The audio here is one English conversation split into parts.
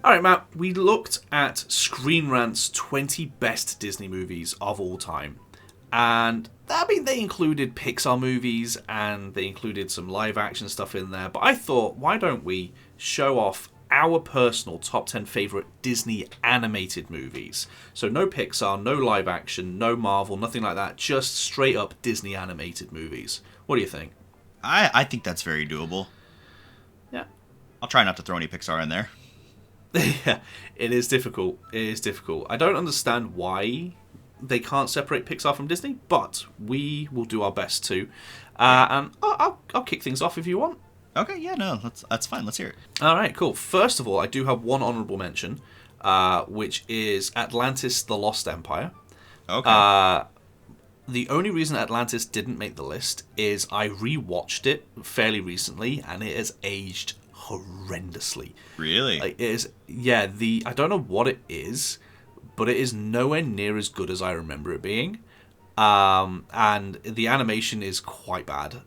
All right, Matt, we looked at Screen Rant's 20 best Disney movies of all time. And I mean, they included Pixar movies and they included some live action stuff in there. But I thought, why don't we show off our personal top 10 favorite Disney animated movies? So no Pixar, no live action, no Marvel, nothing like that. Just straight up Disney animated movies. What do you think? I think that's very doable. Yeah. I'll try not to throw any Pixar in there. Yeah, it is difficult. It is difficult. I don't understand why they can't separate Pixar from Disney, but we will do our best to. And I'll kick things off if you want. Okay, yeah, no, that's fine. Let's hear it. All right, cool. First of all, I do have one honorable mention, which is Atlantis: The Lost Empire. Okay. The only reason Atlantis didn't make the list is I rewatched it fairly recently, and it has aged horrendously. Really? Like, it is, yeah. I don't know what it is, but it is nowhere near as good as I remember it being. And the animation is quite bad.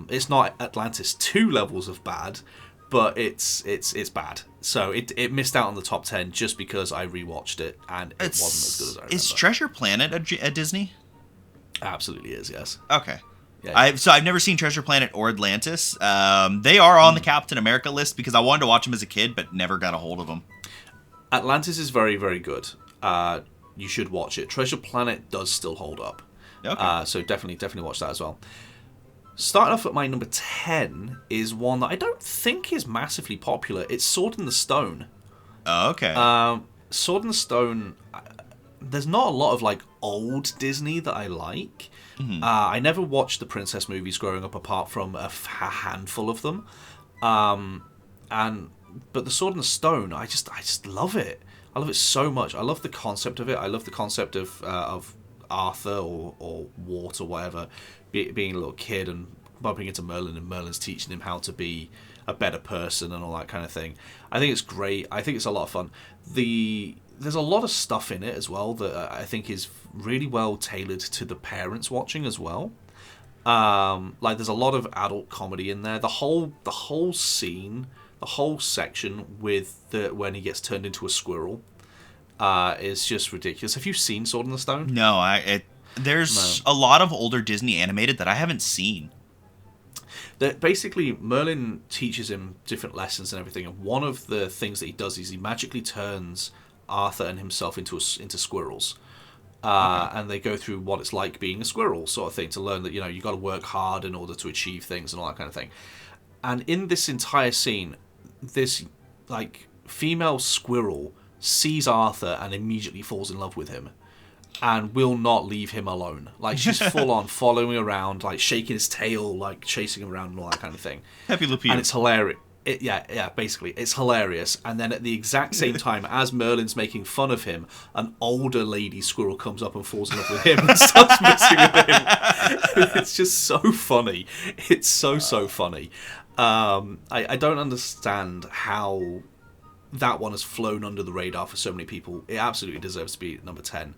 It's not Atlantis 2 levels of bad, but it's bad. So it missed out on the top 10 just because I rewatched it and it wasn't as good as I remember. Is Treasure Planet a Disney? Absolutely is, yes. Okay. Yeah. I've never seen Treasure Planet or Atlantis. They are on the Captain America list because I wanted to watch them as a kid, but never got a hold of them. Atlantis is very, very good. You should watch it. Treasure Planet does still hold up. Okay. So definitely watch that as well. Starting off at my number 10 is one that I don't think is massively popular. It's Sword in the Stone. Oh, okay. Sword in the Stone, there's not a lot of like old Disney that I like. Mm-hmm. I never watched the princess movies growing up apart from a handful of them. But the Sword in the Stone, I just love it. I love it so much. I love the concept of it. I love the concept of Arthur or Wart or whatever being a little kid and bumping into Merlin, and Merlin's teaching him how to be a better person and all that kind of thing. I think it's great. I think it's a lot of fun. There's a lot of stuff in it as well that I think is really well tailored to the parents watching as well. Like there's a lot of adult comedy in there. The whole scene, the whole section with when he gets turned into a squirrel is just ridiculous. Have you seen Sword in the Stone? No, there's a lot of older Disney animated that I haven't seen. Basically, Merlin teaches him different lessons and everything, and one of the things that he does is he magically turns Arthur and himself into squirrels. And they go through what it's like being a squirrel, sort of thing, to learn that you got to work hard in order to achieve things and all that kind of thing. And in this entire scene, this like female squirrel sees Arthur and immediately falls in love with him, and will not leave him alone. Like she's full on following around, like shaking his tail, like chasing him around and all that kind of thing. Pepe Le Pew. And it's hilarious. Basically, it's hilarious. And then at the exact same time as Merlin's making fun of him, an older lady squirrel comes up and falls in love with him and starts messing with him. It's just so funny. It's so funny. I don't understand how that one has flown under the radar for so many people. It absolutely deserves to be number 10.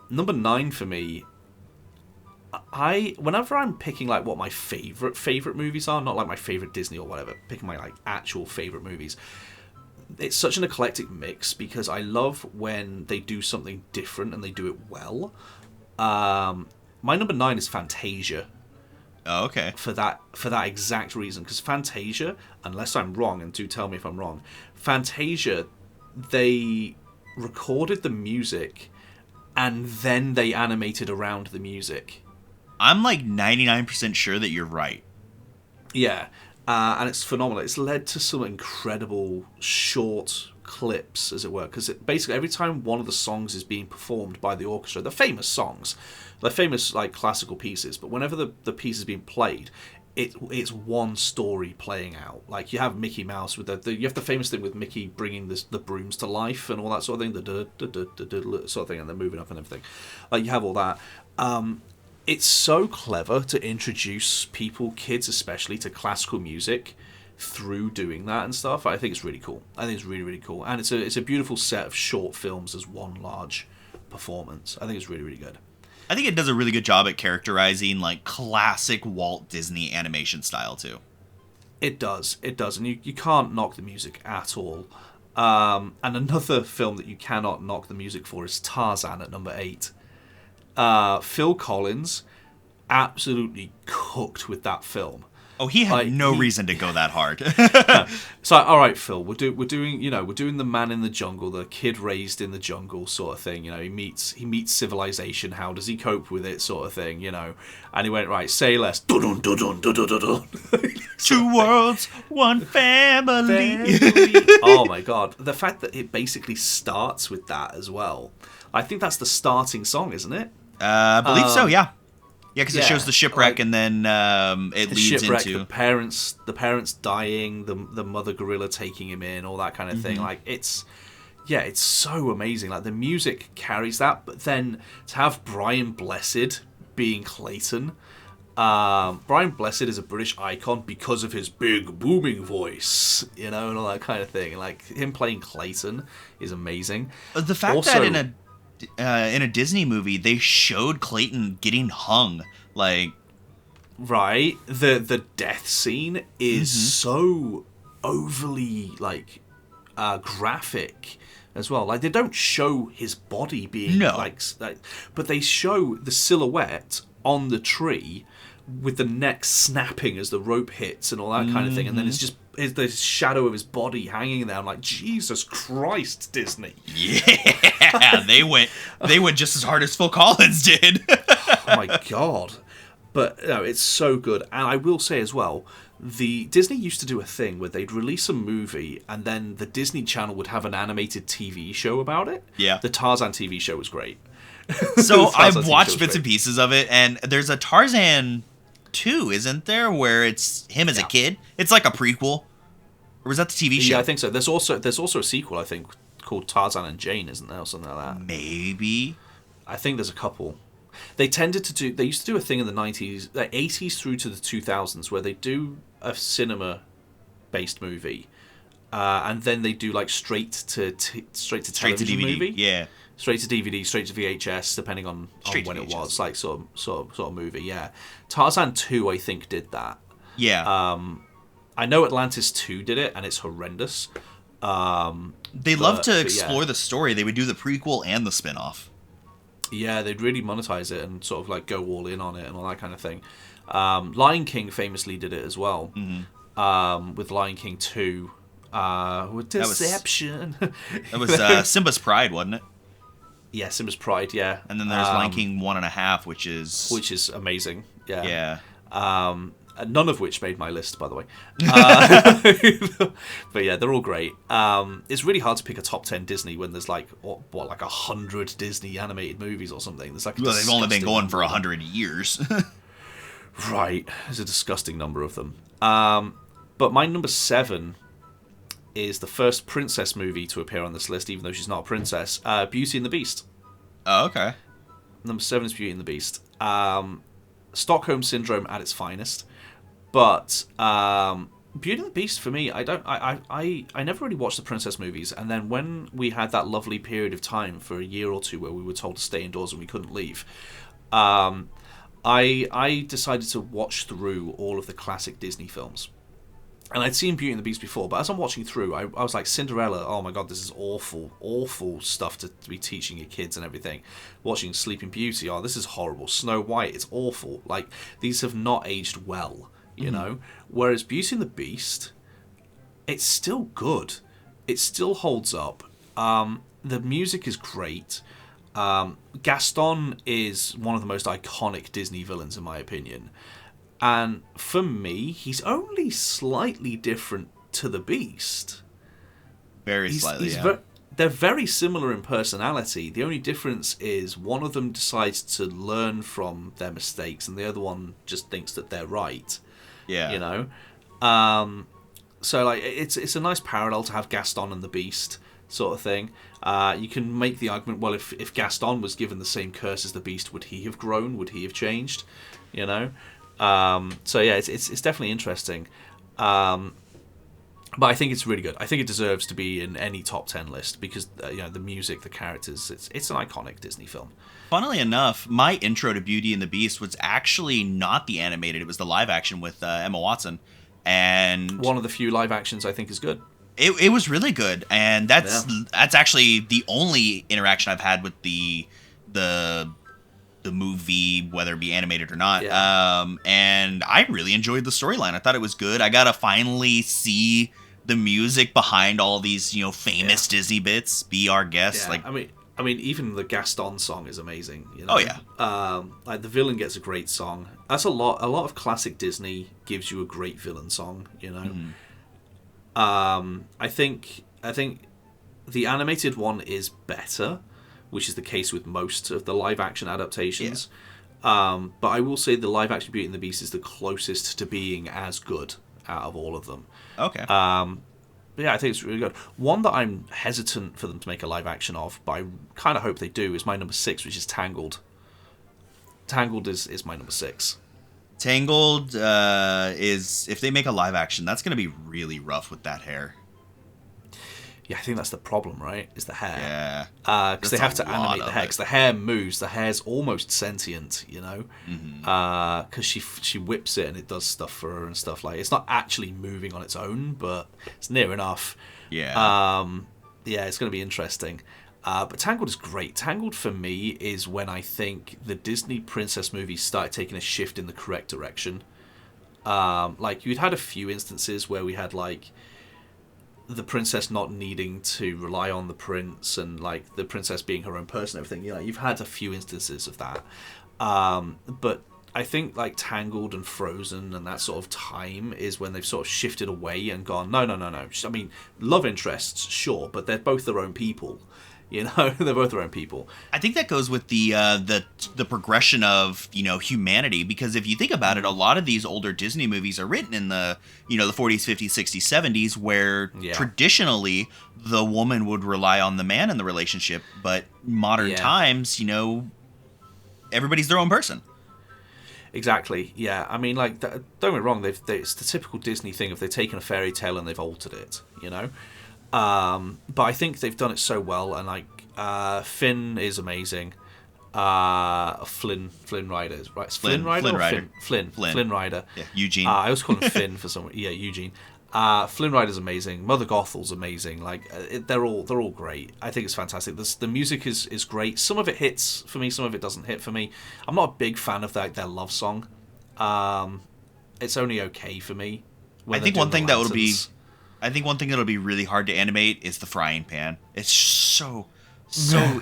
Number 9 for me, whenever I'm picking like what my favorite movies are, not like my favorite Disney or whatever, picking my like actual favorite movies, it's such an eclectic mix because I love when they do something different and they do it well. My number 9 is Fantasia. Oh, okay. For that exact reason, because Fantasia, unless I'm wrong, and do tell me if I'm wrong, Fantasia, they recorded the music and then they animated around the music. I'm like 99% sure that you're right. Yeah, and it's phenomenal. It's led to some incredible short clips, as it were, because basically every time one of the songs is being performed by the orchestra, they're famous songs, they're famous like classical pieces, but whenever the piece is being played, it's one story playing out. Like you have Mickey Mouse with you have the famous thing with Mickey bringing the brooms to life and all that sort of thing, the sort of thing, and they're moving up and everything. Like you have all that. It's so clever to introduce kids especially, to classical music through doing that and stuff. I think it's really cool. I think it's really, really cool. And it's a beautiful set of short films as one large performance. I think it's really, really good. I think it does a really good job at characterizing like classic Walt Disney animation style too. It does, and you can't knock the music at all. And another film that you cannot knock the music for is Tarzan at number 8. Phil Collins absolutely cooked with that film. Oh, he had no reason to go that hard. So, all right, Phil, we're doing the man in the jungle, the kid raised in the jungle sort of thing. He meets civilization. How does he cope with it, sort of thing. And he went, right, say less. Dun, dun, dun, dun, dun, dun, dun. Two worlds, one family. Oh my god, the fact that it basically starts with that as well. I think that's the starting song, isn't it? I believe so. Yeah. Yeah, because it shows the shipwreck, and then it leads into the parents dying, the mother gorilla taking him in, all that kind of thing. Like it's so amazing. Like the music carries that, but then to have Brian Blessed being Clayton. Brian Blessed is a British icon because of his big booming voice, and all that kind of thing. Like him playing Clayton is amazing. The fact that in a Disney movie they showed Clayton getting hung, like, right, the death scene is so overly graphic as well. Like they don't show his body being like, but they show the silhouette on the tree with the neck snapping as the rope hits and all that kind of thing, and then it's just the shadow of his body hanging there. I'm like, Jesus Christ, Disney! Yeah, they went just as hard as Phil Collins did. Oh my god! But no, it's so good. And I will say as well, the Disney used to do a thing where they'd release a movie and then the Disney Channel would have an animated TV show about it. Yeah, the Tarzan TV show was great. So I've watched bits and pieces of it, and there's a Tarzan 2, isn't there, where it's him as a kid? It's like a prequel, or was that the TV show? Yeah, I think so. There's also a sequel, I think, called Tarzan and Jane, isn't there, or something like that? Maybe. I think there's a couple. They used to do a thing in the 90s, the 80s through to the 2000s, where they do a cinema-based movie, and then they do like straight to television DVD, movie. Yeah. Straight to DVD, straight to VHS, depending on when it was, like sort of movie. Yeah, Tarzan 2, I think, did that. Yeah. I know Atlantis 2 did it, and it's horrendous. They love to explore the story. They would do the prequel and the spin-off. Yeah, they'd really monetize it and sort of like go all in on it and all that kind of thing. Lion King famously did it as well, with Lion King 2. With Deception. That was Simba's Pride, wasn't it? Yeah, Simba's Pride, yeah. And then there's Lion King 1.5, which is amazing. Yeah. Yeah. None of which made my list, by the way. But yeah, they're all great. It's really hard to pick a top 10 Disney when there's like 100 Disney animated movies or something. There's like they've only been going for 100 years. Right, there's a disgusting number of them. But my number 7 is the first princess movie to appear on this list, even though she's not a princess. Beauty and the Beast. Oh, okay. Number 7 is Beauty and the Beast. Stockholm Syndrome at its finest. But Beauty and the Beast, for me, I never really watched the princess movies. And then when we had that lovely period of time for a year or two where we were told to stay indoors and we couldn't leave, I decided to watch through all of the classic Disney films. And I'd seen Beauty and the Beast before, but as I'm watching through, I was like, Cinderella, oh my god, this is awful, awful stuff to be teaching your kids and everything. Watching Sleeping Beauty, oh, this is horrible. Snow White, it's awful. Like, these have not aged well, you know? Whereas Beauty and the Beast, it's still good. It still holds up. The music is great. Gaston is one of the most iconic Disney villains, in my opinion. And for me, he's only slightly different to the Beast. Very slightly, yeah. They're very similar in personality. The only difference is one of them decides to learn from their mistakes, and the other one just thinks that they're right. Yeah. You know? So like it's a nice parallel to have Gaston and the Beast sort of thing. You can make the argument, well, if Gaston was given the same curse as the Beast, would he have grown? Would he have changed? You know? So yeah, it's definitely interesting. But I think it's really good. I think it deserves to be in any top 10 list because the music, the characters, it's an iconic Disney film. Funnily enough, my intro to Beauty and the Beast was actually not the animated. It was the live action with Emma Watson. And one of the few live actions I think is good. It was really good, and that's actually the only interaction I've had with the movie, whether it be animated or not. Yeah. And I really enjoyed the storyline. I thought it was good. I got to finally see the music behind all these, famous Disney bits. Be Our Guest. Yeah. I mean, even the Gaston song is amazing. Oh yeah. Like the villain gets a great song. That's a lot. A lot of classic Disney gives you a great villain song. Mm-hmm. I think the animated one is better, which is the case with most of the live action adaptations. Yeah. But I will say the live action Beauty and the Beast is the closest to being as good out of all of them. Okay. Yeah, I think it's really good. One that I'm hesitant for them to make a live action of, but I kind of hope they do, is my number 6, which is Tangled. Tangled is my number 6. Tangled is, if they make a live action, that's going to be really rough with that hair. Yeah, I think that's the problem, right? Is the hair. Yeah. Because they have to animate the hair. Because the hair moves. The hair's almost sentient, Because she whips it and it does stuff for her and stuff like. It's not actually moving on its own, but it's near enough. Yeah. Yeah, it's going to be interesting. But Tangled is great. Tangled, for me, is when I think the Disney princess movies started taking a shift in the correct direction. Like, you'd had a few instances where we had, like, the princess not needing to rely on the prince and, like, the princess being her own person and everything. You've had a few instances of that. But I think, like, Tangled and Frozen and that sort of time is when they've sort of shifted away and gone, no. I mean, love interests, sure, but they're both their own people. They're both their own people. I think that goes with the progression of, humanity, because if you think about it, a lot of these older Disney movies are written in the, the 40s, 50s, 60s, 70s, where traditionally the woman would rely on the man in the relationship, but modern times, everybody's their own person. Exactly, yeah. I mean, like, don't get me wrong, it's the typical Disney thing of they've taken a fairy tale and they've altered it, But I think they've done it so well, and like Finn is amazing. Flynn Rider, right? Flynn Rider. Flynn Rider. Yeah, Eugene. I always call him Finn for some. Yeah, Eugene. Flynn Rider's amazing. Mother Gothel's amazing. Like they're all great. I think it's fantastic. The music is great. Some of it hits for me. Some of it doesn't hit for me. I'm not a big fan of their love song. It's only okay for me. I think one thing that'll be really hard to animate is the frying pan. It's so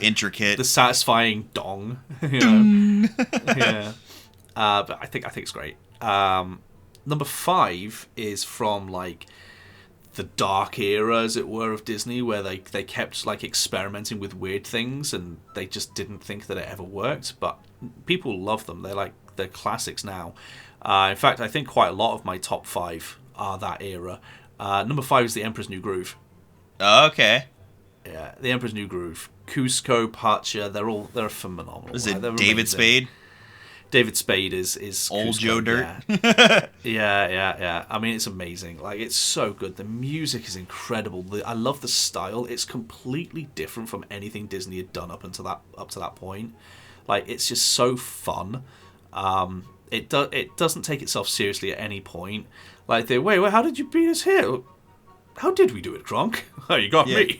intricate. The satisfying dong. Yeah. But I think it's great. Number 5 is from like the dark era, as it were, of Disney, where they kept like experimenting with weird things and they just didn't think that it ever worked. But people love them. They're classics now. In fact, I think quite a lot of my top 5 are that era. Number 5 is The Emperor's New Groove. Okay. Yeah, The Emperor's New Groove. Kuzco, Pacha, they're phenomenal. Is it David Spade? David Spade is old Kuzco, Joe Dirt. Yeah. I mean, it's amazing. Like, it's so good. The music is incredible. I love the style. It's completely different from anything Disney had done up to that point. Like, it's just so fun. It doesn't take itself seriously at any point. Like, wait, how did you beat us here? How did we do it, Kronk? Oh, you got me,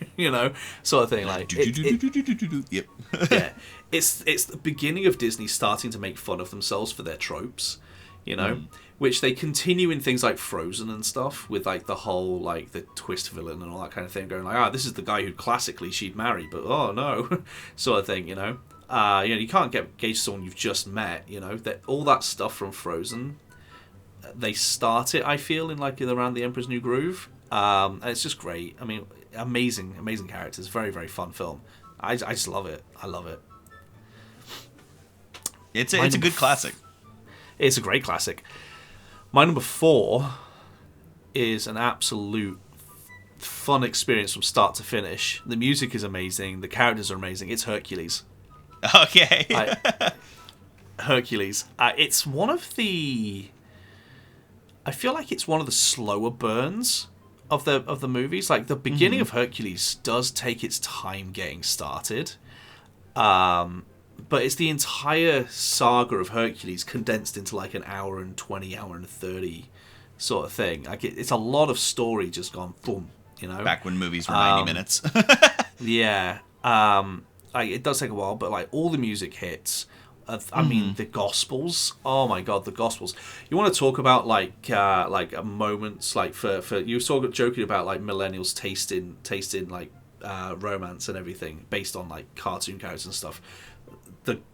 sort of thing. Like, yep. Yeah, it's the beginning of Disney starting to make fun of themselves for their tropes, which they continue in things like Frozen and stuff, with like the whole like the twist villain and all that kind of thing, going like, this is the guy who classically she'd marry, but oh no, sort of thing, you can't get engaged to someone you've just met, that all that stuff from Frozen. They start it, I feel, in around The Emperor's New Groove. And it's just great. I mean, amazing characters. Very, very fun film. I just love it. I love it. It's a good classic. It's a great classic. My number 4 is an absolute fun experience from start to finish. The music is amazing. The characters are amazing. It's Hercules. Okay. Hercules. It's one of the... I feel like it's one of the slower burns of the movies. Like, the beginning of Hercules does take its time getting started. But it's the entire saga of Hercules condensed into like an hour and 20, hour and 30 sort of thing. Like, it's a lot of story just gone boom, You know, back when movies were 90 minutes. Yeah. Like it does take a while, but like all the music hits. I mean, the Gospels. Oh my God, the Gospels. You want to talk about like moments like for you were joking about like millennials tasting like romance and everything based on like cartoon characters and stuff.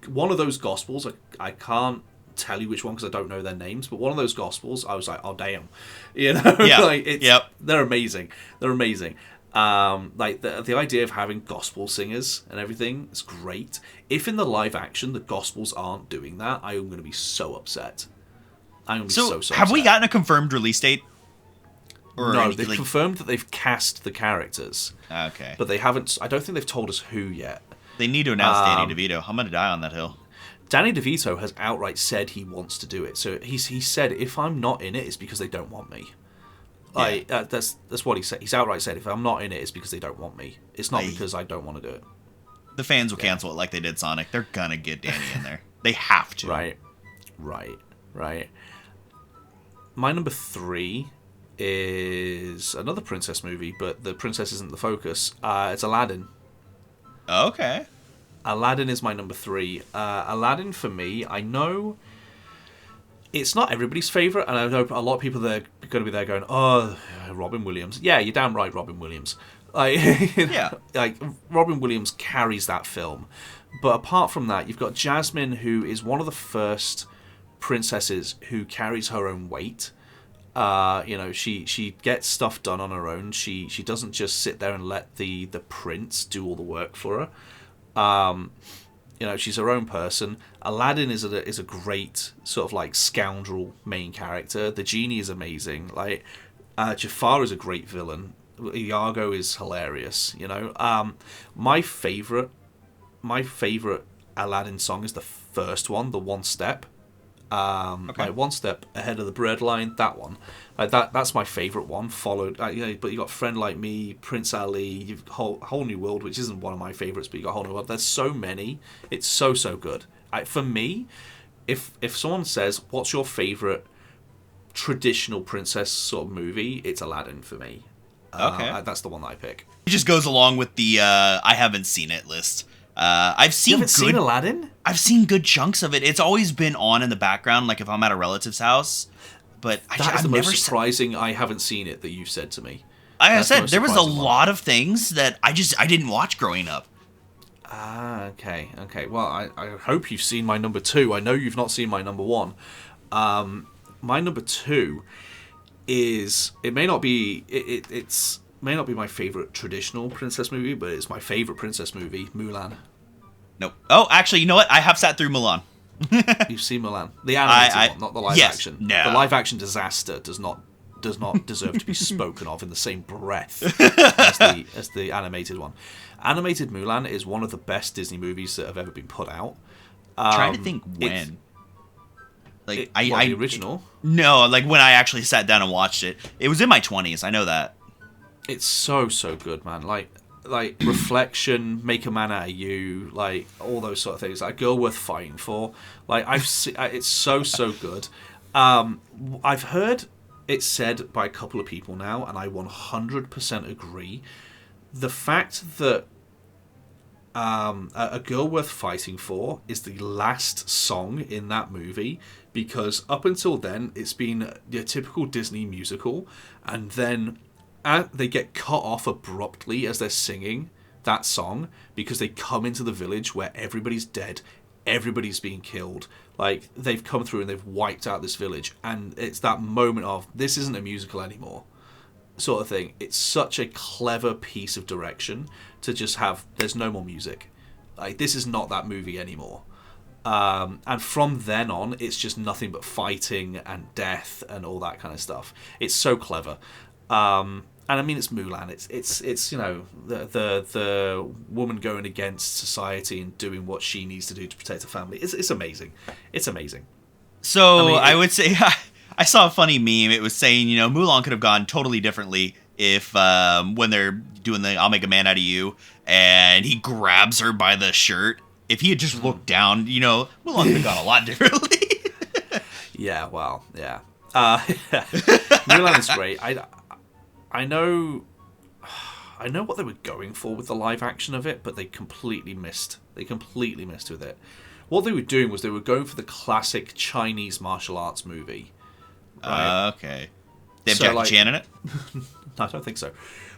One of those Gospels, I can't tell you which one because I don't know their names, but one of those Gospels, I was like, oh damn, you know, Yeah. like they're amazing. They're amazing. Like the idea of having gospel singers and everything is great. If in the live action the Gospels aren't doing that, I am going to be so upset. I'm going to be so upset. Have we gotten a confirmed release date? Or no, they've confirmed that they've cast the characters. Okay. But they haven't. I don't think they've told us who yet. They need to announce Danny DeVito. I'm going to die on that hill. Danny DeVito has outright said he wants to do it. So he said, if I'm not in it, it's because they don't want me. Like that's what he said. He's outright said, if I'm not in it, it's because they don't want me. It's not because I don't want to do it. The fans will cancel it like they did Sonic. They're gonna get Danny in there. They have to. Right. My number 3 is another princess movie, but the princess isn't the focus. It's Aladdin. Okay. Aladdin is my number 3. Aladdin, for me, I know it's not everybody's favourite, and I know a lot of people that are going to be there going, oh, Robin Williams. Yeah, you're damn right, Robin Williams. Like Robin Williams carries that film. But apart from that, you've got Jasmine, who is one of the first princesses who carries her own weight. She gets stuff done on her own. She doesn't just sit there and let the prince do all the work for her. She's her own person. Aladdin is a great sort of like scoundrel main character. The genie is amazing. Like Jafar is a great villain. Iago is hilarious. My favorite Aladdin song is the first one, the One Step. Like One Step Ahead of the Bread Line, that one. Like that's my favorite one. Followed, but you got Friend Like Me, Prince Ali, you've Whole New World, which isn't one of my favorites, but you got Whole New World. There's so many. It's so good. For me, if someone says, "What's your favorite traditional princess sort of movie?" It's Aladdin for me. That's the one that I pick. It just goes along with the I haven't seen it list. I've seen. You haven't seen Aladdin? I've seen good chunks of it. It's always been on in the background, like if I'm at a relative's house. But that's the most surprising. I haven't seen it that you've said to me. Like I said, there was a lot of things that I didn't watch growing up. Okay. Well, I hope you've seen my number 2. I know you've not seen my number 1. My number 2 is it may not be my favorite traditional princess movie, but it's my favorite princess movie, Mulan. Nope. Oh, actually, you know what? I have sat through Mulan. You've seen Mulan, the animated one, not the live action. No. The live action disaster does not deserve to be spoken of in the same breath as the animated one. Animated Mulan is one of the best Disney movies that have ever been put out. Trying to think when. The original? No, like when I actually sat down and watched it. It was in my 20s. I know that. It's so good, man. Like Reflection, Make a Man Out of You, like all those sort of things. Like A Girl Worth Fighting For. Like I've seen, it's so good. I've heard it said by a couple of people now, and I 100% agree. The fact that A Girl Worth Fighting For is the last song in that movie, because up until then it's been your typical Disney musical, and then they get cut off abruptly as they're singing that song because they come into the village where everybody's dead, everybody's being killed. Like, they've come through and they've wiped out this village, and it's that moment of, this isn't a musical anymore, sort of thing. It's such a clever piece of direction to just have, there's no more music. Like, this is not that movie anymore. And from then on, it's just nothing but fighting and death and all that kind of stuff. It's so clever. And I mean, it's Mulan. It's the woman going against society and doing what she needs to do to protect her family. It's amazing. It's amazing. So I would say I saw a funny meme. It was saying, Mulan could have gone totally differently if when they're doing the "I'll make a man out of you" and he grabs her by the shirt. If he had just looked down, Mulan could have gone a lot differently. Yeah. Well. Yeah. Mulan is great. I know I know what they were going for with the live action of it, but they completely missed. They completely missed with it. What they were doing was they were going for the classic Chinese martial arts movie. Right? Okay. They have Jackie Chan in it? No, I don't think so.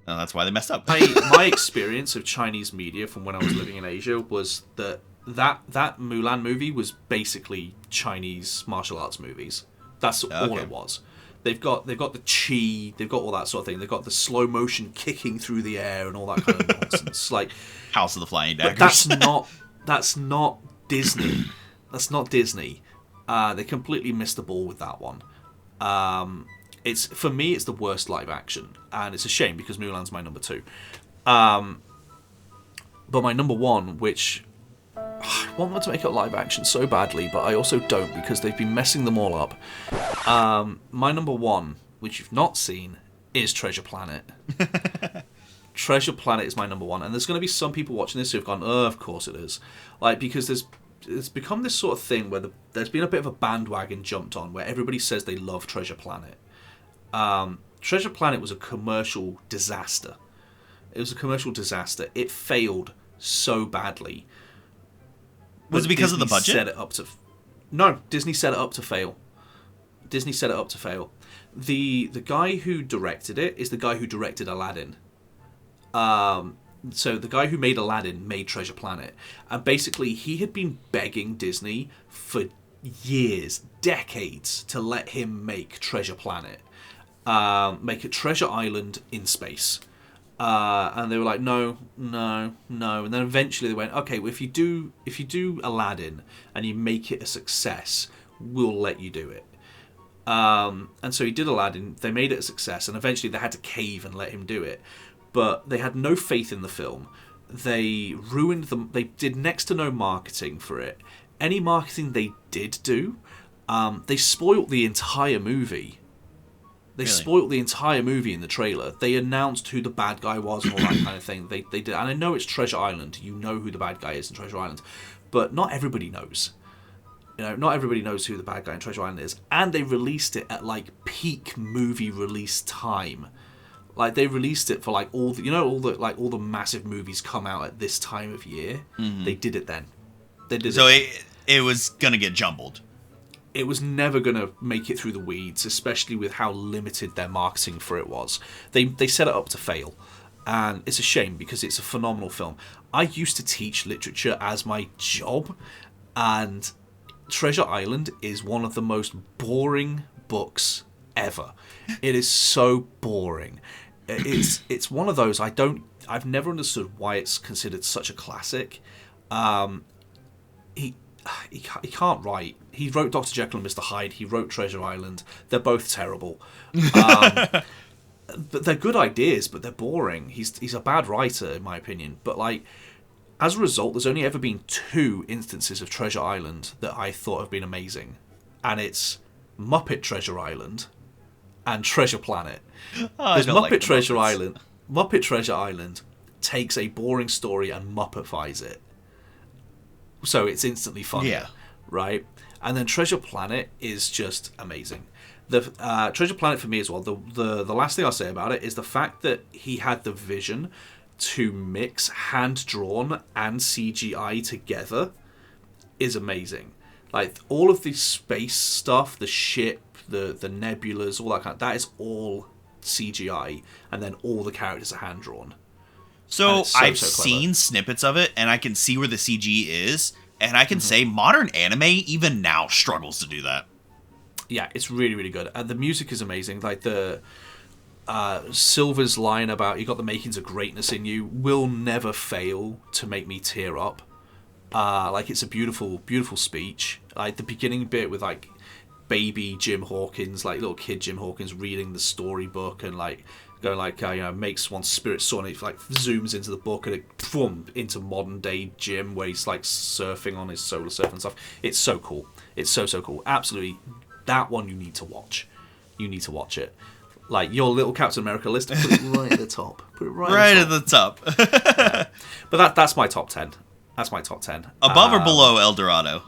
Oh, that's why they messed up. My experience of Chinese media from when I was living in Asia was that Mulan movie was basically Chinese martial arts movies. That's all it was. They've got the chi, they've got all that sort of thing. They've got the slow motion kicking through the air and all that kind of nonsense. Like House of the Flying Daggers. That's not Disney. That's not Disney. They completely missed the ball with that one. It's for me, it's the worst live action, and it's a shame because Mulan's my number 2. But my number 1, which I want them to make it live action so badly, but I also don't because they've been messing them all up. My number 1, which you've not seen, is Treasure Planet. Treasure Planet is my number 1, and there's going to be some people watching this who've gone, "Oh, of course it is," like because it's become this sort of thing where there's been a bit of a bandwagon jumped on where everybody says they love Treasure Planet. Treasure Planet was a commercial disaster. It was a commercial disaster. It failed so badly. Was it because of the budget? No, Disney set it up to fail. Disney set it up to fail. The guy who directed it is the guy who directed Aladdin. So the guy who made Aladdin made Treasure Planet. And basically he had been begging Disney for years, decades, to let him make Treasure Planet. Make it Treasure Island in space. And they were like, no. And then eventually they went, okay, well, if you do Aladdin and you make it a success, we'll let you do it. And so he did Aladdin, they made it a success, and eventually they had to cave and let him do it. But they had no faith in the film. They ruined them. They did next to no marketing for it. Any marketing they did do, they spoilt the entire movie. They spoilt the entire movie in the trailer. They announced who the bad guy was and all that kind of thing. They did, and I know it's Treasure Island. You know who the bad guy is in Treasure Island, but not everybody knows. Not everybody knows who the bad guy in Treasure Island is. And they released it at like peak movie release time. Like they released it for like all the massive movies come out at this time of year. Mm-hmm. They did it then. So it was gonna get jumbled. It was never going to make it through the weeds, especially with how limited their marketing for it was. They set it up to fail, and it's a shame because it's a phenomenal film. I used to teach literature as my job, and Treasure Island is one of the most boring books ever. It is so boring. It's one of those I've never understood why it's considered such a classic. He can't write. He wrote Dr. Jekyll and Mr. Hyde. He wrote Treasure Island. They're both terrible. But they're good ideas, but they're boring. He's a bad writer, in my opinion. But like, as a result, there's only ever been 2 instances of Treasure Island that I thought have been amazing, and it's Muppet Treasure Island and Treasure Planet. Because Muppet Treasure Island, Muppet Treasure Island takes a boring story and Muppetifies it. So it's instantly funny, right? And then Treasure Planet is just amazing. The Treasure Planet for me as well. The last thing I'll say about it is the fact that he had the vision to mix hand-drawn and CGI together is amazing. Like all of the space stuff, the ship, the nebulas, all that that is all CGI, and then all the characters are hand-drawn. So I've seen snippets of it, and I can see where the CG is, and I can say modern anime even now struggles to do that. Yeah, it's really, really good. And the music is amazing. Like the Silver's line about "you got the makings of greatness in you" will never fail to make me tear up. Like it's a beautiful, beautiful speech. Like the beginning bit with like baby Jim Hawkins, like little kid Jim Hawkins reading the storybook and like going like makes one's spirit soar, and it like zooms into the book and it into modern day Jim where he's like surfing on his solar surf and stuff. It's so cool. It's so cool. Absolutely, that one you need to watch. You need to watch it. Like your little Captain America list, put it right at the top. Put it right at the top. Yeah. But that's my top 10. That's my top 10. Above or below El Dorado?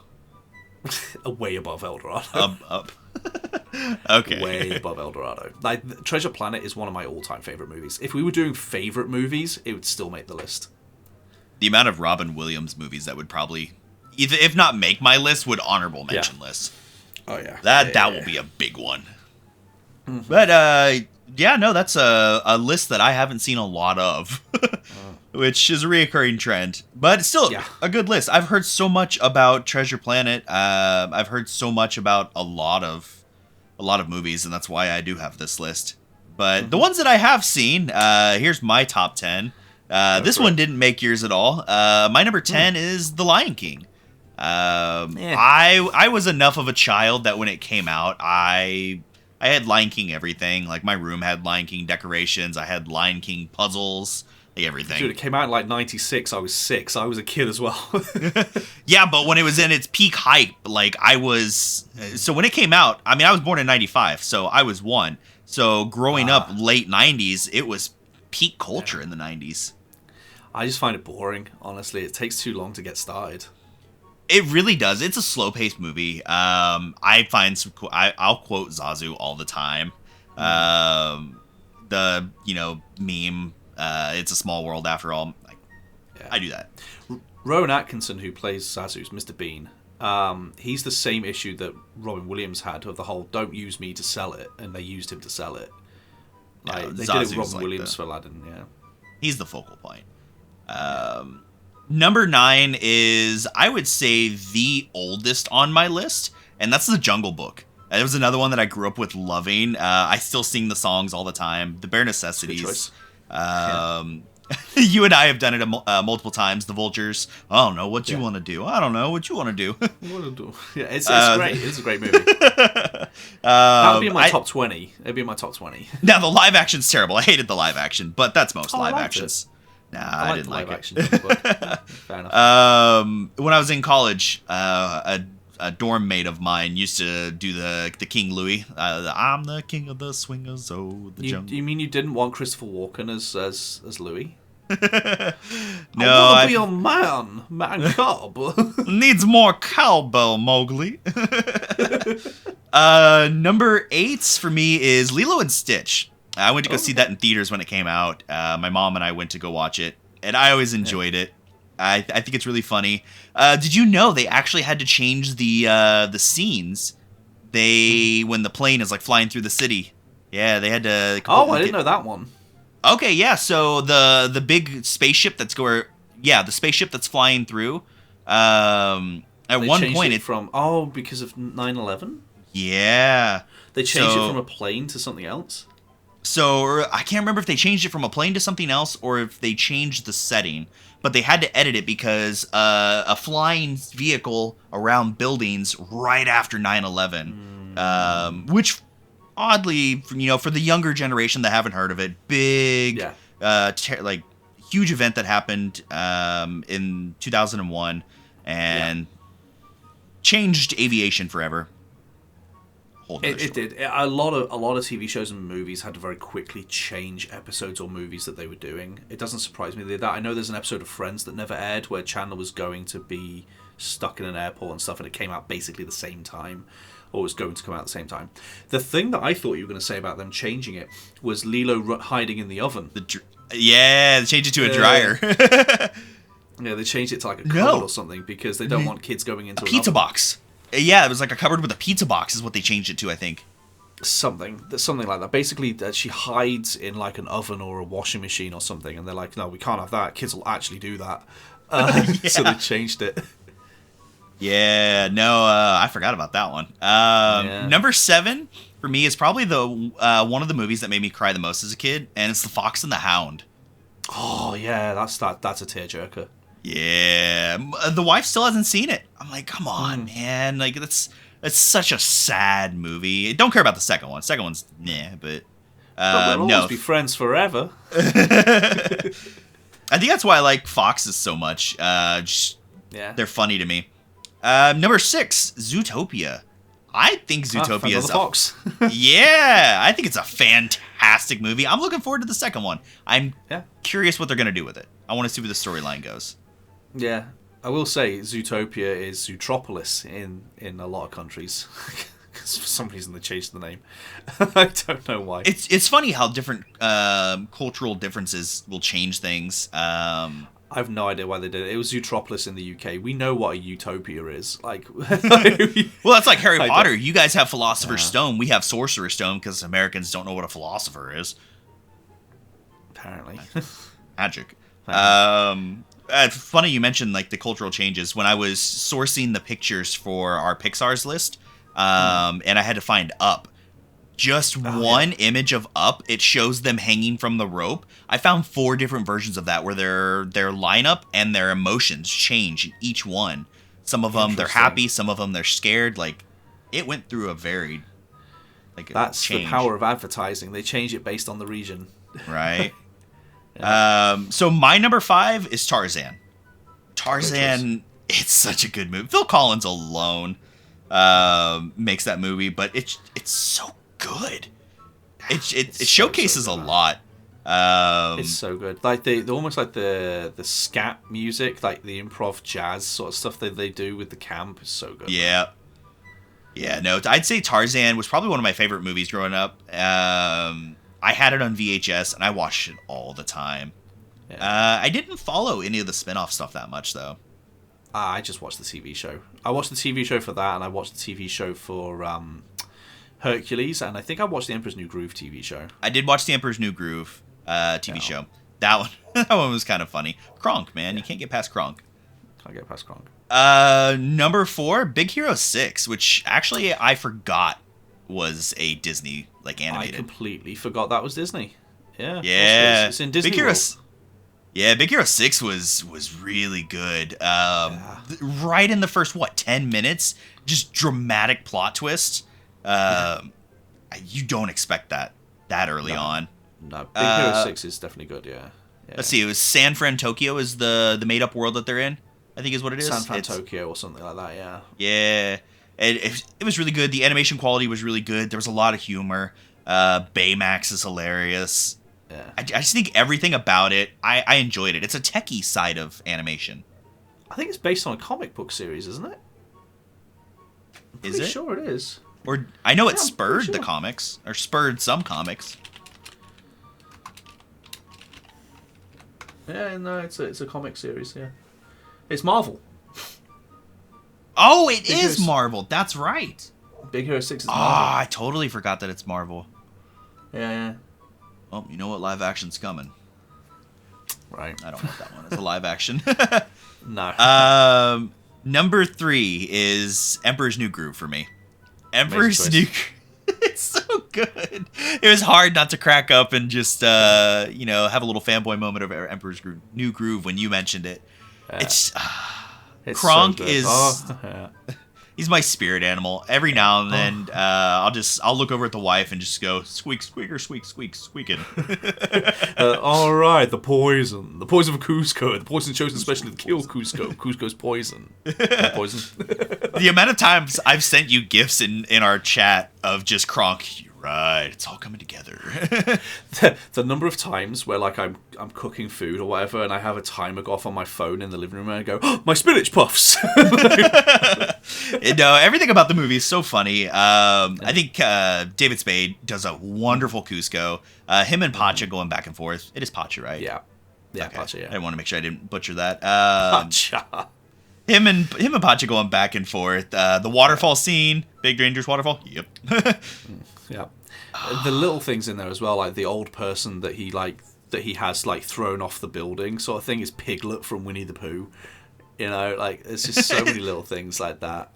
Way above El Dorado. Up. Okay. Way above El Dorado. Like, Treasure Planet is one of my all-time favorite movies. If we were doing favorite movies, it would still make the list. The amount of Robin Williams movies that would probably, if not make my list, would honorable mention list. Oh yeah. That will be a big one. Mm-hmm. But that's a list that I haven't seen a lot of, which is a reoccurring trend. But it's still a good list. I've heard so much about Treasure Planet. I've heard so much about a lot of movies, and that's why I do have this list. But the ones that I have seen, here's my top 10. This one didn't make yours at all. My number 10 is The Lion King. I was enough of a child that when it came out, I had Lion King everything. Like, my room had Lion King decorations. I had Lion King puzzles. Like, everything. Dude, it came out in like 96. I was 6. I was a kid as well. Yeah, but when it was in its peak hype, like, I was... So when it came out, I mean, I was born in 95, so I was 1. So growing up late 90s, it was peak culture in the 90s. I just find it boring, honestly. It takes too long to get started. It really does. It's a slow-paced movie. I find some. I'll quote Zazu all the time. The meme. It's a small world after all. I do that. Rowan Atkinson, who plays Zazu's Mr. Bean, he's the same issue that Robin Williams had of the whole "don't use me to sell it," and they used him to sell it. Like, they did it with Robin Williams for Aladdin. Yeah, he's the focal point. Number 9 is, I would say, the oldest on my list, and that's The Jungle Book. It was another one that I grew up with loving. I still sing the songs all the time. The Bare Necessities. Good choice. You and I have done it multiple times. The Vultures. I don't know what you want to do. I don't know what you want to do. Yeah, it's great. It's a great movie. That would be in my top 20. It'd be in my top 20. Now, the live action's terrible. I hated the live action, but that's most live actions. Nah, I didn't like it. Fair enough. When I was in college, a dorm mate of mine used to do the King Louis. I'm the king of the swingers, the jungle. You mean you didn't want Christopher Walken as Louis? No, I want to be a man cub. Needs more cowbell, Mowgli. Number 8 for me is Lilo and Stitch. I went to go see that in theaters when it came out. My mom and I went to go watch it, and I always enjoyed it. I think it's really funny. Did you know they actually had to change the scenes? When the plane is like flying through the city. Yeah, they had to. I didn't know that one. Okay, yeah. So the big spaceship the spaceship that's flying through. At one point, because of 9/11. Yeah, they changed it from a plane to something else. So I can't remember if they changed it from a plane to something else or if they changed the setting, but they had to edit it because a flying vehicle around buildings right after 9/11, which oddly, for the younger generation that haven't heard of it, big, huge event that happened in 2001 and changed aviation forever. It did. A lot of TV shows and movies had to very quickly change episodes or movies that they were doing. It doesn't surprise me that I know there's an episode of Friends that never aired where Chandler was going to be stuck in an airport and stuff, and it came out basically the same time, or was going to come out at the same time. The thing that I thought you were going to say about them changing it was Lilo hiding in the oven. They changed it to a dryer. Yeah, they changed it to like a cupboard or something because they don't want kids going into a pizza box. Yeah, it was like a cupboard with a pizza box is what they changed it to, I think. Something like that. Basically, that she hides in like an oven or a washing machine or something, and they're like, no, we can't have that. Kids will actually do that. So they changed it. Yeah, no, I forgot about that one. Number 7 for me is probably the one of the movies that made me cry the most as a kid, and it's The Fox and the Hound. Oh yeah, that's a tearjerker. Yeah, the wife still hasn't seen it. I'm like, come on, man. Like, that's such a sad movie. Don't care about the second one. Second one's but we'll always be friends forever. I think that's why I like Foxes so much. They're funny to me. Number 6, Zootopia. I think Zootopia is Fox. Yeah, I think it's a fantastic movie. I'm looking forward to the second one. I'm curious what they're gonna do with it. I want to see where the storyline goes. Yeah, I will say Zootopia is Zootropolis in a lot of countries. Because for some reason they changed the name. I don't know why. It's funny how different cultural differences will change things. I have no idea why they did it. It was Zootropolis in the UK. We know what a utopia is. Like, well, that's like Harry Potter. You guys have Philosopher's Stone. We have Sorcerer's Stone because Americans don't know what a philosopher is. Apparently. Magic. It's funny you mentioned like the cultural changes. When I was sourcing the pictures for our Pixar's list, and I had to find Up. Just one image of Up, it shows them hanging from the rope. I found 4 different versions of that where their lineup and their emotions change in each one. Some of them they're happy, some of them they're scared. Like, it went through a varied That's change. The power of advertising. They change it based on the region. Right. So my number 5 is Tarzan. Tarzan, it's such a good movie. Phil Collins alone makes that movie, but it's so good. It showcases a lot. It's so good. Like the almost like the scat music, like the improv jazz sort of stuff that they do with the camp is so good. Yeah. Yeah, no, I'd say Tarzan was probably one of my favorite movies growing up. I had it on VHS and I watched it all the time. Yeah. I didn't follow any of the spin-off stuff that much though. I just watched the TV show. I watched the TV show for that, and I watched the TV show for Hercules, and I think I watched the Emperor's New Groove TV show. I did watch the Emperor's New Groove TV show. That one was kind of funny. Kronk, man, you can't get past Kronk. Can't get past Kronk. Number 4, Big Hero 6, which actually I forgot was a Disney animated. I completely forgot that was Disney. Yeah. Yeah. It's in Disney World. Yeah, Big Hero 6 was really good. Right in the first 10 minutes, just dramatic plot twist. You don't expect that early on. No, Big Hero 6 is definitely good. Yeah. Let's see. It was San Fran Tokyo is the made up world that they're in. I think is what it is. San Fran Tokyo or something like that. Yeah. Yeah. It was really good. The animation quality was really good. There was a lot of humor. Baymax is hilarious. Yeah. I just think everything about it, I enjoyed it. It's a techie side of animation. I think it's based on a comic book series, isn't it? I'm pretty sure it is. Or I know it spurred the comics, or spurred some comics. Yeah, no, it's a comic series. Yeah, it's Marvel. Oh, it is Marvel. That's right. Big Hero 6 is Marvel. Ah, I totally forgot that it's Marvel. Yeah. Well, you know what? Live action's coming. Right. I don't want that one as a live action. No. Number 3 is Emperor's New Groove for me. Emperor's New Groove. It's so good. It was hard not to crack up and just have a little fanboy moment of Emperor's New Groove when you mentioned it. Yeah. It's Kronk so is he's my spirit animal. Every now and then I'll look over at the wife and just go squeak squeaker squeak squeak squeaking. All right, the poison of Cusco, the poison chosen especially to kill Cusco's poison. Poison. The amount of times I've sent you gifs in our chat of just Kronk. You're right, it's all coming together. the number of times where I'm cooking food or whatever, and I have a timer go off on my phone in the living room, and I go, oh, my spinach puffs. No, everything about the movie is so funny. I think David Spade does a wonderful Cusco. Him and Pacha going back and forth. It is Pacha, right? Yeah, okay. Pacha. Yeah. I want to make sure I didn't butcher that. Pacha. Him and Pacha going back and forth. The waterfall scene, Big Dangerous Waterfall. Yep. Yeah. The little things in there as well, like the old person that he has thrown off the building sort of thing is Piglet from Winnie the Pooh. It's just so many little things like that.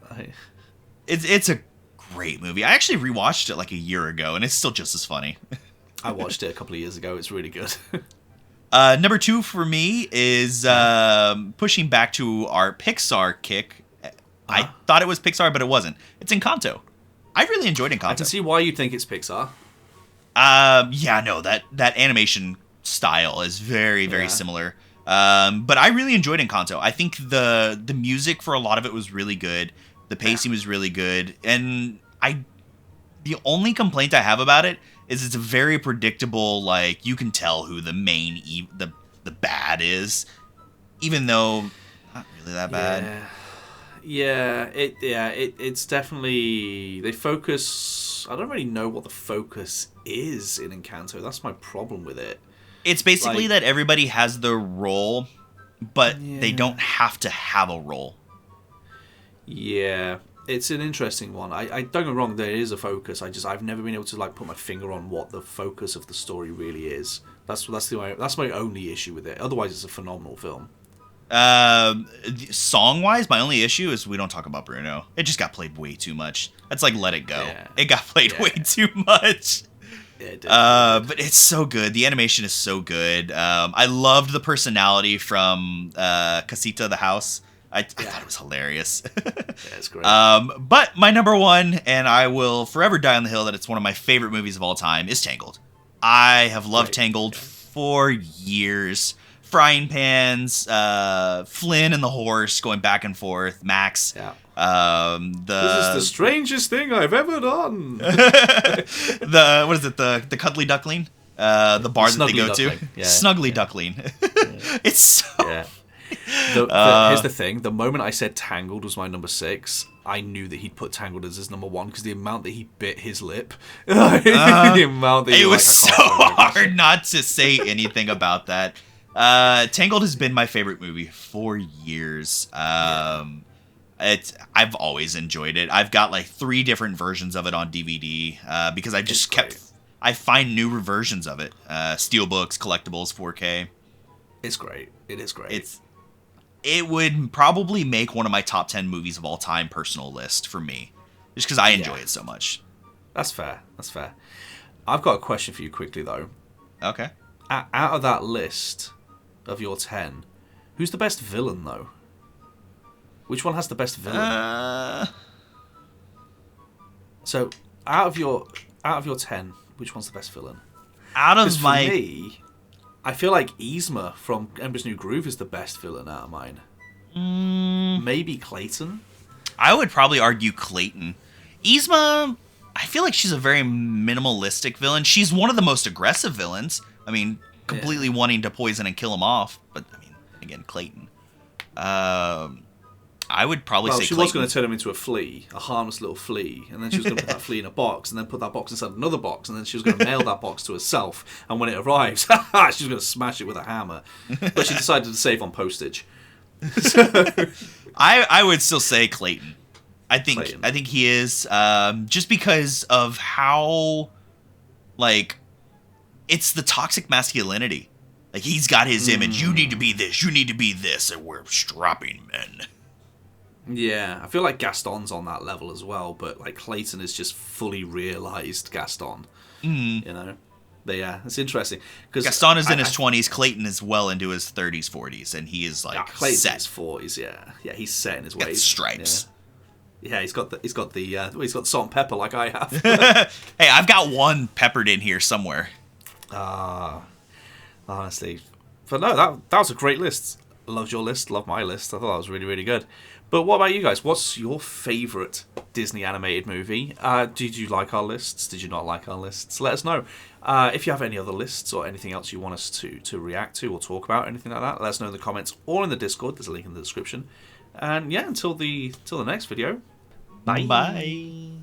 It's a great movie. I actually rewatched it a year ago, and it's still just as funny. I watched it a couple of years ago. It's really good. Number 2 for me is pushing back to our Pixar kick. I thought it was Pixar, but it wasn't. It's Encanto. I really enjoyed Encanto. I can see why you'd think it's Pixar. Yeah, no, that animation style is very, very similar. But I really enjoyed Encanto. I think the music for a lot of it was really good. The pacing was really good. And the only complaint I have about it is it's a very predictable, you can tell who the main, the bad is. Even though, Not really that bad. It's definitely they focus. I don't really know what the focus is in Encanto. That's my problem with it. It's basically that everybody has their role, but they don't have to have a role. Yeah, it's an interesting one. I don't get me wrong, there is a focus. I've never been able to like put my finger on what the focus of the story really is. That's my only issue with it. Otherwise, it's a phenomenal film. Song wise, my only issue is we don't talk about Bruno. It just got played way too much. That's like Let It Go. Yeah. It got played way too much. Yeah, it did. But it's so good. The animation is so good. I loved the personality from Casita the house. I thought it was hilarious. Yeah, it's great. But my number one, and I will forever die on the hill that it's one of my favorite movies of all time, is Tangled. I have loved Tangled for years. Frying pans, Flynn and the horse going back and forth, Max. Yeah. This is the strangest thing I've ever done. What is it? The cuddly duckling? The bar that they go duckling. to? Yeah. Snuggly duckling. It's so... Yeah. Here's the thing. The moment I said Tangled was my number 6, I knew that he'd put Tangled as his number 1 because the amount that he bit his lip. The amount that it was so hard not to say anything about that. Tangled has been my favorite movie for years. I've always enjoyed it. I've got like 3 different versions of it on DVD because I just I find newer versions of it. Steelbooks, collectibles, 4K. It's great. It is great. It would probably make one of my top 10 movies of all time personal list for me, just because I enjoy it so much. That's fair. I've got a question for you quickly though. Okay. Out of that list of your 10, who's the best villain though? Which one has the best villain? So out of your 10, which one's the best villain? For me, I feel like Yzma from Emperor's New Groove is the best villain out of mine. Maybe Clayton. I would probably argue Clayton. Yzma, I feel like she's a very minimalistic villain. She's one of the most aggressive villains. I mean, completely wanting to poison and kill him off. But, I mean, again, Clayton. I would probably say she Clayton. Was going to turn him into a flea, a harmless little flea, and then she was going to put that flea in a box, and then put that box inside another box, and then she was going to mail that box to herself, and when it arrives, she was going to smash it with a hammer. But she decided to save on postage. I would still say Clayton. I think he is, just because of how, like, it's the toxic masculinity. Like, he's got his image. You need to be this. You need to be this. And we're strapping men. Yeah, I feel like Gaston's on that level as well, but like Clayton is just fully realized Gaston. You know, but yeah, it's interesting because Gaston is in his 20s. Clayton is well into his 30s, 40s, and he is like Clayton's set. In his 40s. Yeah, he's set in his ways. Stripes. Yeah, he's got the salt and pepper like I have. Hey, I've got one peppered in here somewhere. Honestly, but no, that was a great list. Loved your list. Loved my list. I thought that was really, really good. But what about you guys? What's your favourite Disney animated movie? Did you like our lists? Did you not like our lists? Let us know. If you have any other lists or anything else you want us to react to or talk about, anything like that, let us know in the comments or in the Discord. There's a link in the description. And yeah, until the next video. Bye. Bye.